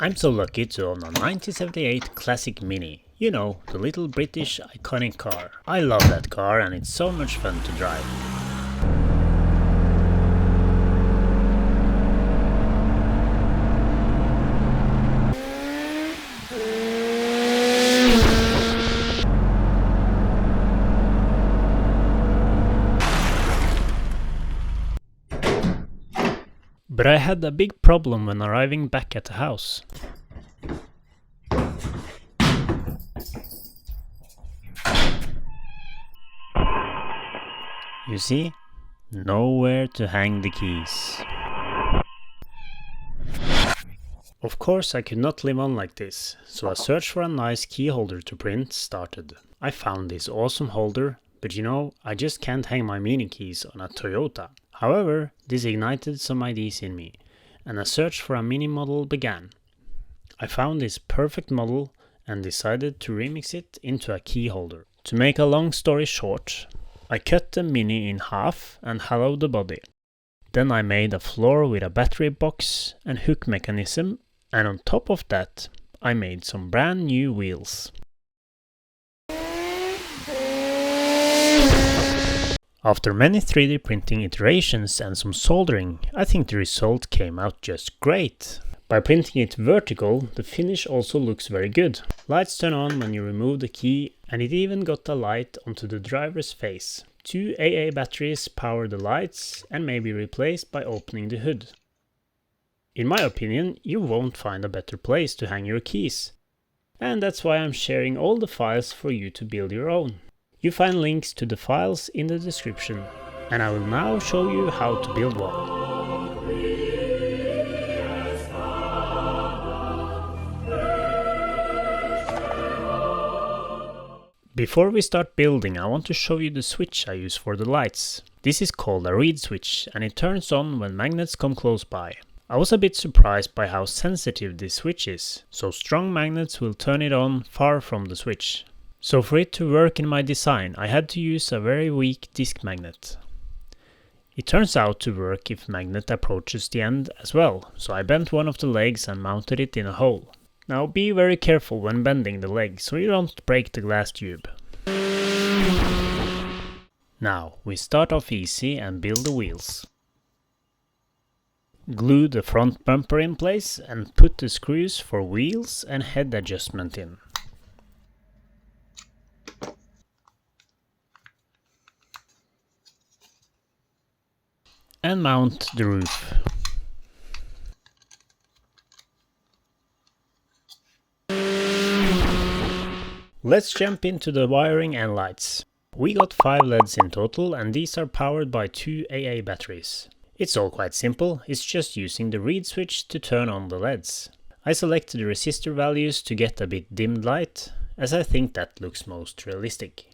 I'm so lucky to own a 1978 Classic Mini. You know, the little British iconic car. I love that car and it's so much fun to drive. But I had a big problem when arriving back at the house. You see? Nowhere to hang the keys. Of course I could not live on like this, so a search for a nice key holder to print started. I found this awesome holder, but you know, I just can't hang my mini keys on a Toyota. However, this ignited some ideas in me, and a search for a mini model began. I found this perfect model and decided to remix it into a key holder. To make a long story short, I cut the Mini in half and hollowed the body. Then I made a floor with a battery box and hook mechanism, and on top of that I made some brand new wheels. After many 3D printing iterations and some soldering, I think the result came out just great. By printing it vertical, the finish also looks very good. Lights turn on when you remove the key, and it even got a light onto the driver's face. 2 AA batteries power the lights and may be replaced by opening the hood. In my opinion, you won't find a better place to hang your keys. And that's why I'm sharing all the files for you to build your own. You find links to the files in the description, and I will now show you how to build one. Before we start building, I want to show you the switch I use for the lights. This is called a reed switch, and it turns on when magnets come close by. I was a bit surprised by how sensitive this switch is, so strong magnets will turn it on far from the switch. So for it to work in my design, I had to use a very weak disc magnet. It turns out to work if magnet approaches the end as well, so I bent one of the legs and mounted it in a hole. Now be very careful when bending the leg so you don't break the glass tube. Now we start off easy and build the wheels. Glue the front bumper in place and put the screws for wheels and head adjustment in. And mount the roof. Let's jump into the wiring and lights. We got 5 LEDs in total, and these are powered by 2 AA batteries. It's all quite simple, it's just using the reed switch to turn on the LEDs. I selected the resistor values to get a bit dimmed light, as I think that looks most realistic.